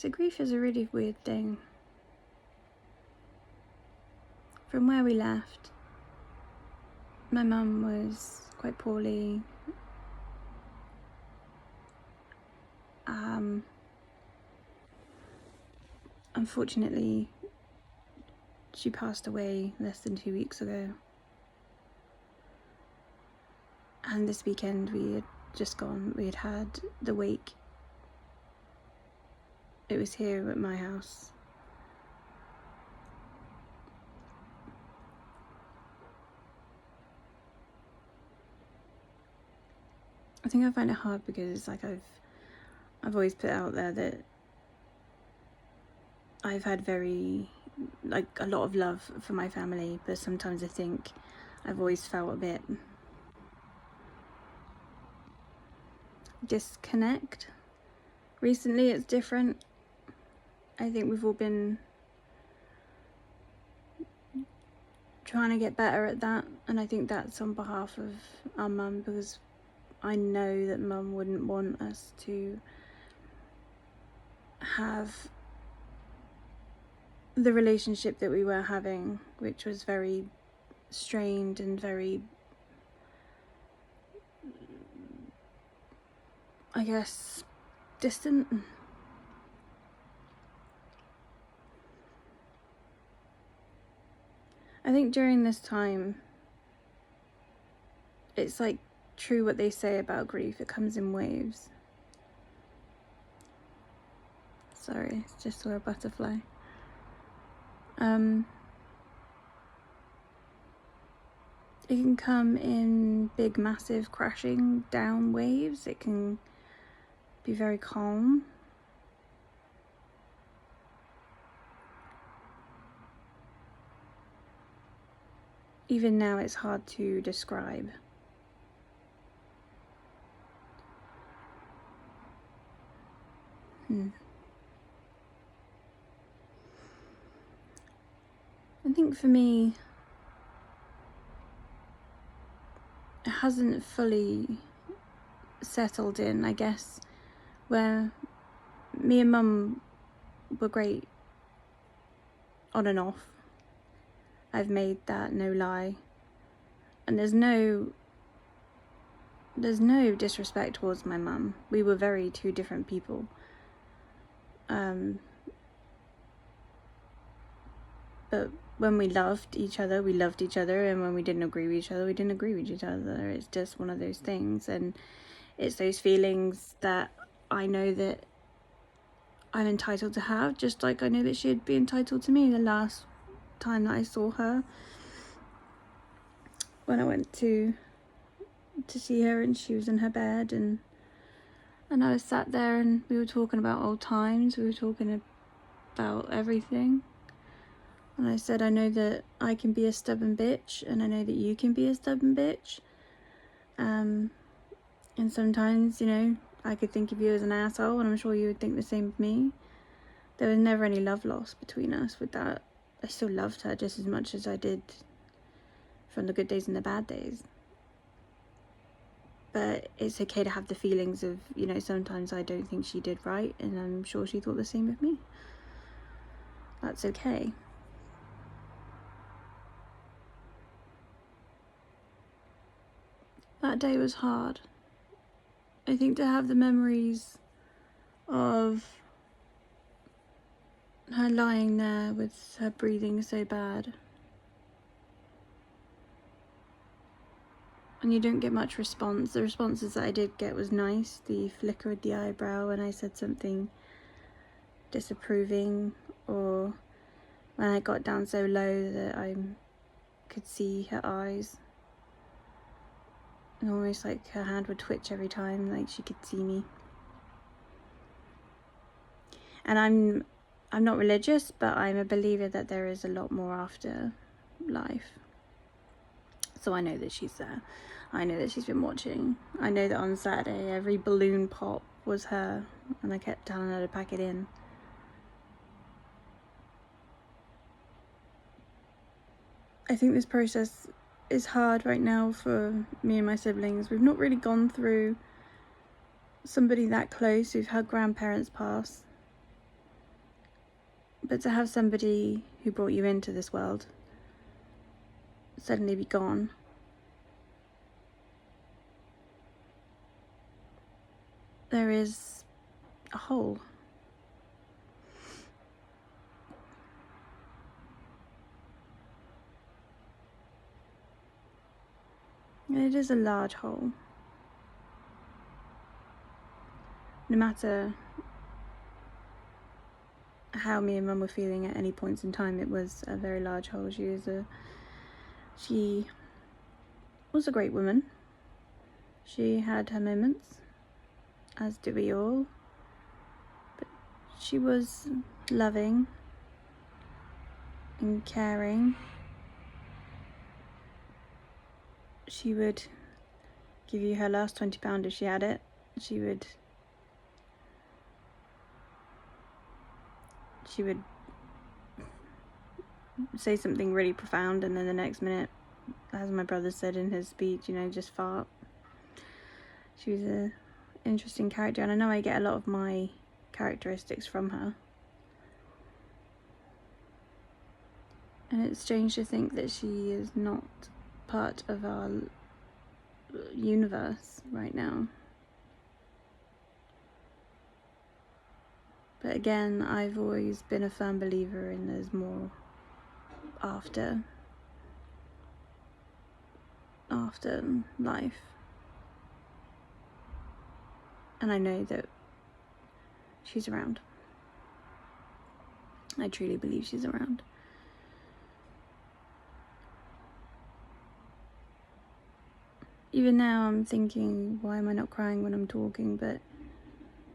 So grief is a really weird thing. From where we left, my mum was quite poorly. Unfortunately, she passed away less than 2 weeks ago. And this weekend we had just gone, we had had the wake. It was here at my house. I think I find it hard because like I've always put out there that I've had a lot of love for my family, but sometimes I think I've always felt a bit disconnect. Recently it's different. I think we've all been trying to get better at that, and I think that's on behalf of our mum, because I know that mum wouldn't want us to have the relationship that we were having, which was very strained and very, I guess, distant. I think during this time, it's like true what they say about grief, it comes in waves. Sorry, just saw a butterfly. It can come in big, massive, crashing down waves. It can be very calm. Even now, it's hard to describe. I think for me, it hasn't fully settled in, I guess, where me and mum were great on and off. I've made that no lie. And there's no disrespect towards my mum. We were very two different people. But when we loved each other, and when we didn't agree with each other, we didn't agree with each other. It's just one of those things, and it's those feelings that I know that I'm entitled to have, just like I know that she'd be entitled to me. The last time that I saw her, when I went to see her, and she was in her bed, and I was sat there, and we were talking about old times, we were talking about everything. And I said, I know that I can be a stubborn bitch, and I know that you can be a stubborn bitch. And sometimes, you know, I could think of you as an asshole, and I'm sure you would think the same of me. There was never any love lost between us with that. I still loved her just as much as I did from the good days and the bad days. But it's okay to have the feelings of, you know, sometimes I don't think she did right, and I'm sure she thought the same of me. That's okay. That day was hard. I think to have the memories of her lying there with her breathing so bad, and you don't get much response. The responses that I did get was nice. The flicker of the eyebrow when I said something disapproving, or when I got down so low that I could see her eyes, and almost like her hand would twitch every time, like she could see me. And I'm not religious, but I'm a believer that there is a lot more after life. So I know that she's there. I know that she's been watching. I know that on Saturday every balloon pop was her, and I kept telling her to pack it in. I think this process is hard right now for me and my siblings. We've not really gone through somebody that close. We've had grandparents pass. But to have somebody who brought you into this world suddenly be gone, there is a hole. And it is a large hole. No matter how me and Mum were feeling at any points in time, it was a very large hole. She was a great woman. She had her moments, as do we all, but she was loving and caring. She would give you her last £20 if she had it. She would say something really profound, and then the next minute, as my brother said in his speech, just fart. She was an interesting character, and I know I get a lot of my characteristics from her. And it's strange to think that she is not part of our universe right now. But again, I've always been a firm believer in there's more after life. And I know that she's around. I truly believe she's around. Even now I'm thinking, why am I not crying when I'm talking? But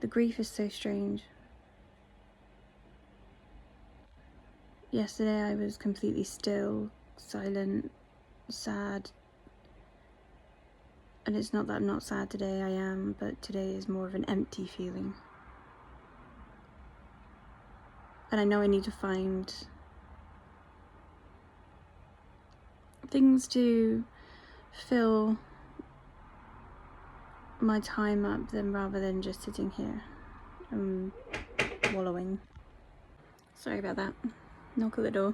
the grief is so strange. Yesterday I was completely still, silent, sad. And it's not that I'm not sad today, I am, but today is more of an empty feeling. And I know I need to find things to fill my time up then, rather than just sitting here and wallowing. Sorry about that. Knock at the door.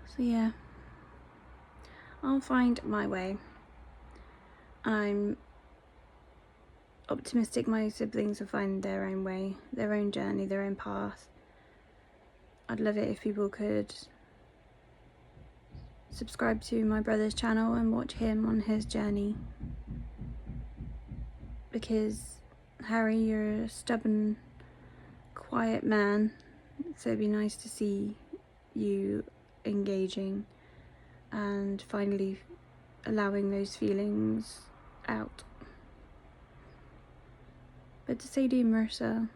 So yeah, I'll find my way. I'm optimistic my siblings will find their own way, their own journey, their own path. I'd love it if people could subscribe to my brother's channel and watch him on his journey. Because Harry, you're a stubborn, quiet man, so it'd be nice to see you engaging and finally allowing those feelings out. But to Sadie and Mercer,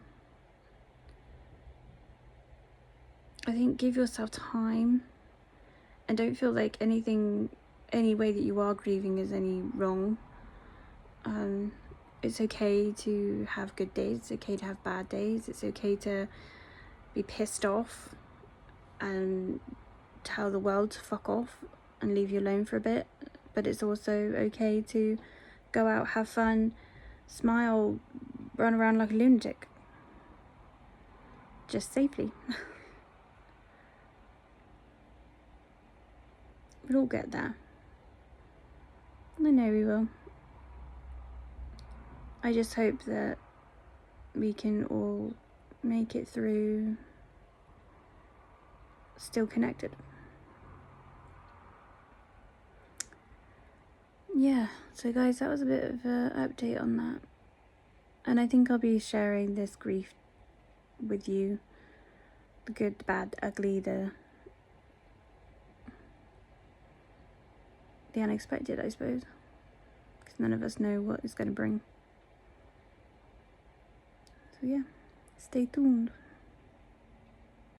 I think give yourself time and don't feel like any way that you are grieving is any wrong. It's okay to have good days, it's okay to have bad days, it's okay to be pissed off and tell the world to fuck off and leave you alone for a bit, but it's also okay to go out, have fun, smile, run around like a lunatic, just safely. We'll all get there. I know we will. I just hope that we can all make it through still connected. Yeah, so guys, that was a bit of an update on that. And I think I'll be sharing this grief with you. The good, the bad, the ugly, the unexpected, I suppose. Because none of us know what it's going to bring. So yeah, stay tuned.